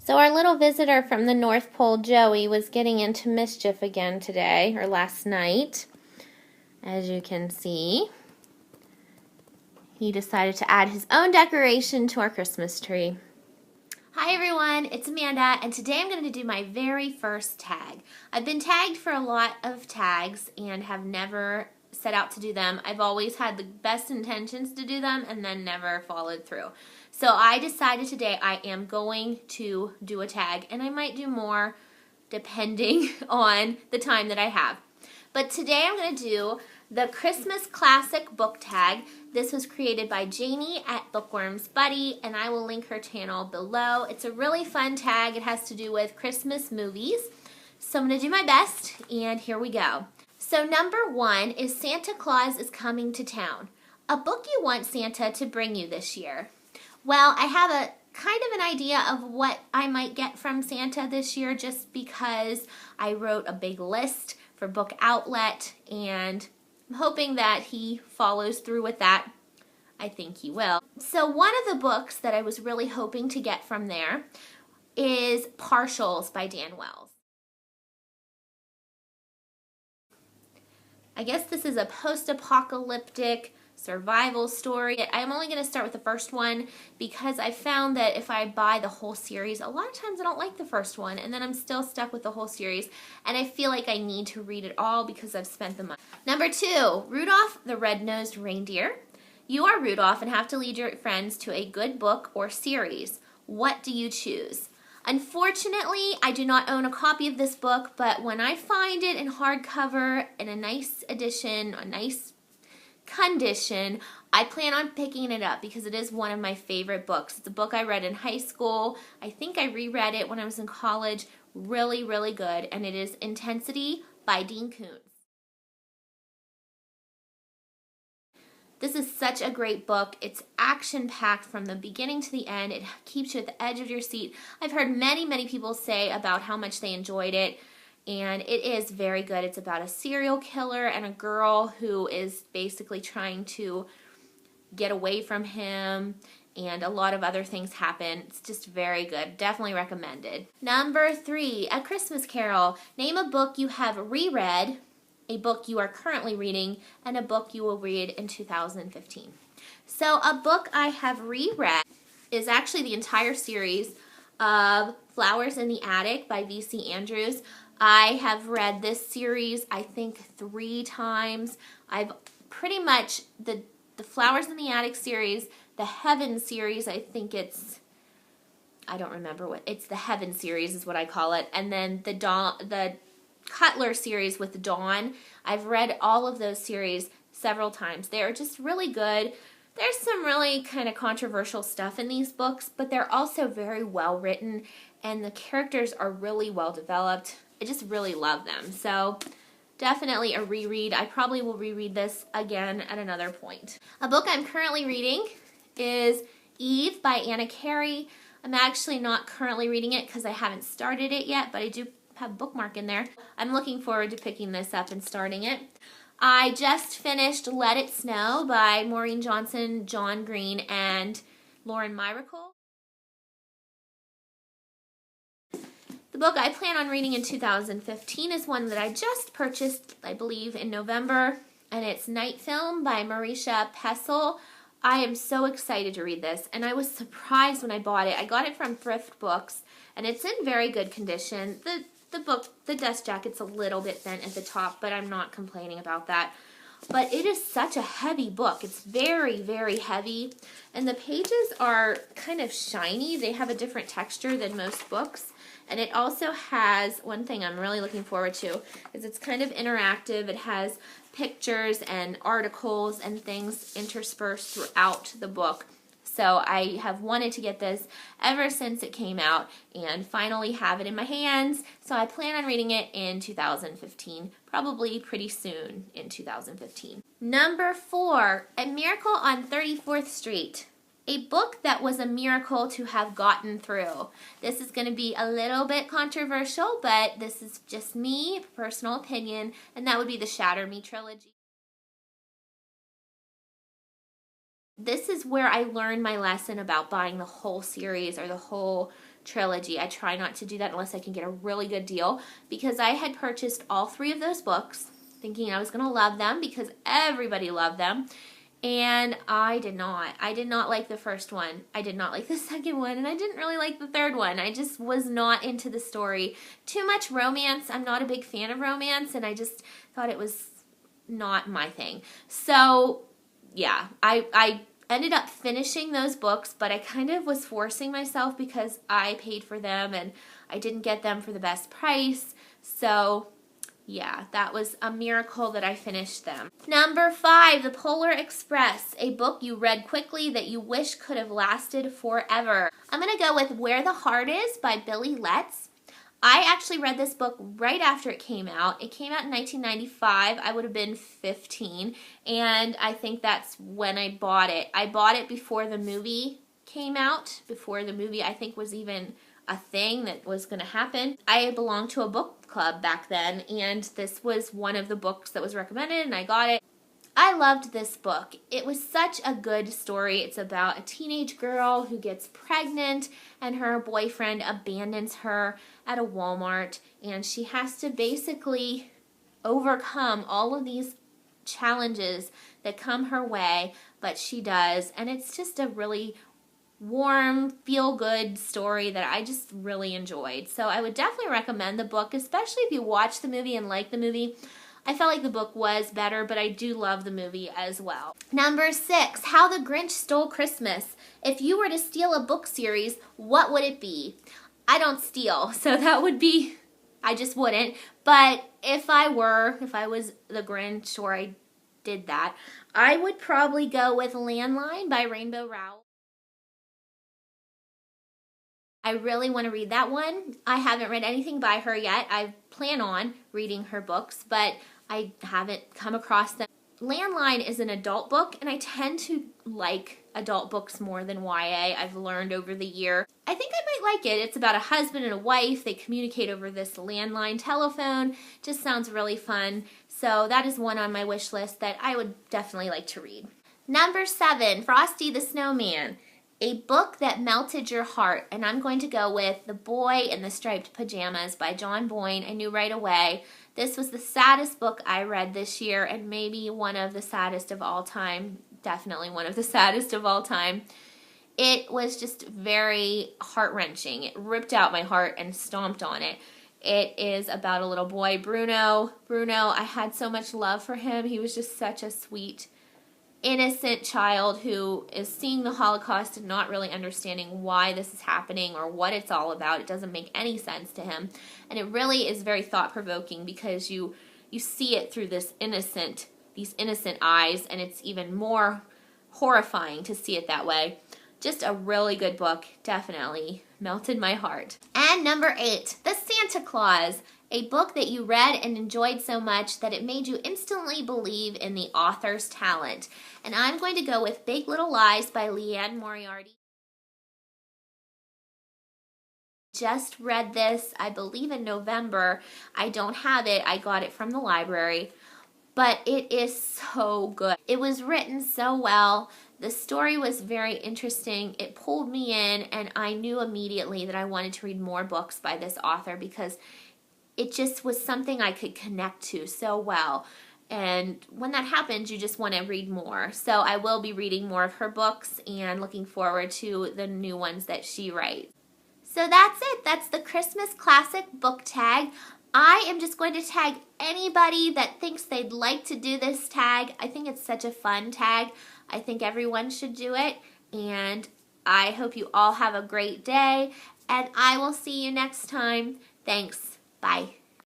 So our little visitor from the North Pole, Joey, was getting into mischief again today, or last night. As you can see, he decided to add his own decoration to our Christmas tree. Hi everyone, it's Amanda, and today I'm going to do my very first tag. I've been tagged for a lot of tags and have never set out to do them. I've always had the best intentions to do them and then never followed through. So I decided today I am going to do a tag, and I might do more depending on the time that I have. But today I'm going to do the Christmas Classic book tag. This was created by Janie at Bookworms Buddy, and I will link her channel below. It's a really fun tag. It has to do with Christmas movies. So I'm going to do my best, and here we go. So number 1 is Santa Claus is Coming to Town, a book you want Santa to bring you this year. Well, I have a kind of an idea of what I might get from Santa this year just because I wrote a big list for Book Outlet, and I'm hoping that he follows through with that. I think he will. So one of the books that I was really hoping to get from there is Partials by Dan Wells. I guess this is a post-apocalyptic survival story. I'm only going to start with the first one because I found that if I buy the whole series, a lot of times I don't like the first one, and then I'm still stuck with the whole series, and I feel like I need to read it all because I've spent the money. Number 2, Rudolph the Red-Nosed Reindeer. You are Rudolph and have to lead your friends to a good book or series. What do you choose? Unfortunately, I do not own a copy of this book, but when I find it in hardcover in a nice edition, a nice condition, I plan on picking it up because it is one of my favorite books. It's a book I read in high school. I think I reread it when I was in college. Really, really good. And it is Intensity by Dean Koontz. This is such a great book. It's action-packed from the beginning to the end. It keeps you at the edge of your seat. I've heard many, many people say about how much they enjoyed it, and it is very good. It's about a serial killer and a girl who is basically trying to get away from him, and a lot of other things happen. It's just very good. Definitely recommended. Number 3, A Christmas Carol. Name a book you have reread, a book you are currently reading, and a book you will read in 2015. So a book I have reread is actually the entire series of Flowers in the Attic by V.C. Andrews. I have read this series, I think, 3 times. I've pretty much, the Flowers in the Attic series, the Heaven series, I think it's, I don't remember what, it's the Heaven series is what I call it, and then the Cutler series with Dawn. I've read all of those series several times. They're just really good. There's some really kind of controversial stuff in these books, but they're also very well written, and the characters are really well developed. I just really love them. So definitely a reread. I probably will reread this again at another point. A book I'm currently reading is Eve by Anna Carey. I'm actually not currently reading it because I haven't started it yet, but I do have a bookmark in there. I'm looking forward to picking this up and starting it. I just finished Let It Snow by Maureen Johnson, John Green, and Lauren Myracle. The book I plan on reading in 2015 is one that I just purchased, I believe, in November, and it's Night Film by Marisha Pessel. I am so excited to read this, and I was surprised when I bought it. I got it from Thrift Books, and it's in very good condition. The book, the dust jacket's a little bit bent at the top, but I'm not complaining about that. But it is such a heavy book. It's very, very heavy, and the pages are kind of shiny. They have a different texture than most books, and it also has, one thing I'm really looking forward to, is it's kind of interactive. It has pictures and articles and things interspersed throughout the book. So I have wanted to get this ever since it came out and finally have it in my hands. So I plan on reading it in 2015, probably pretty soon in 2015. Number 4, A Miracle on 34th Street. A book that was a miracle to have gotten through. This is going to be a little bit controversial, but this is just me, personal opinion, and that would be the Shatter Me trilogy. This is where I learned my lesson about buying the whole series or the whole trilogy. I try not to do that unless I can get a really good deal, because I had purchased all 3 of those books thinking I was going to love them because everybody loved them. And I did not. I did not like the first one. I did not like the second one. And I didn't really like the third one. I just was not into the story. Too much romance. I'm not a big fan of romance. And I just thought it was not my thing. So, yeah. I ended up finishing those books. But I kind of was forcing myself because I paid for them. And I didn't get them for the best price. So, yeah, that was a miracle that I finished them. Number 5, The Polar Express, a book you read quickly that you wish could have lasted forever. I'm going to go with Where the Heart Is by Billy Letts. I actually read this book right after it came out. It came out in 1995. I would have been 15, and I think that's when I bought it. I bought it before the movie came out, before the movie I think was even a thing that was going to happen. I belonged to a book club back then, and this was one of the books that was recommended, and I got it. I loved this book. It was such a good story. It's about a teenage girl who gets pregnant, and her boyfriend abandons her at a Walmart, and she has to basically overcome all of these challenges that come her way, but she does, and it's just a really warm, feel-good story that I just really enjoyed. So I would definitely recommend the book, especially if you watch the movie and like the movie. I felt like the book was better, but I do love the movie as well. Number 6, How the Grinch Stole Christmas. If you were to steal a book series, what would it be? I don't steal, so that would be, I just wouldn't. But if I was the Grinch or I did that, I would probably go with Landline by Rainbow Rowell. I really want to read that one. I haven't read anything by her yet. I plan on reading her books, but I haven't come across them. Landline is an adult book, and I tend to like adult books more than YA. I've learned over the year. I think I might like it. It's about a husband and a wife. They communicate over this landline telephone. Just sounds really fun. So that is one on my wish list that I would definitely like to read. Number 7, Frosty the Snowman. A book that melted your heart, and I'm going to go with The Boy in the Striped Pajamas by John Boyne. I knew right away. This was the saddest book I read this year, and maybe one of the saddest of all time. Definitely one of the saddest of all time. It was just very heart-wrenching. It ripped out my heart and stomped on it. It is about a little boy, Bruno. I had so much love for him. He was just such a sweet, innocent child who is seeing the Holocaust and not really understanding why this is happening or what it's all about. It doesn't make any sense to him. And it really is very thought-provoking because you see it through these innocent eyes, and it's even more horrifying to see it that way. Just a really good book. Definitely melted my heart. And number 8, The Santa Claus. A book that you read and enjoyed so much that it made you instantly believe in the author's talent. And I'm going to go with Big Little Lies by Leanne Moriarty. Just read this, I believe in November. I don't have it. I got it from the library. But it is so good. It was written so well. The story was very interesting. It pulled me in, and I knew immediately that I wanted to read more books by this author because it just was something I could connect to so well. And when that happens, you just want to read more. So I will be reading more of her books and looking forward to the new ones that she writes. So that's it. That's the Christmas Classic book tag. I am just going to tag anybody that thinks they'd like to do this tag. I think it's such a fun tag. I think everyone should do it. And I hope you all have a great day. And I will see you next time. Thanks. Bye.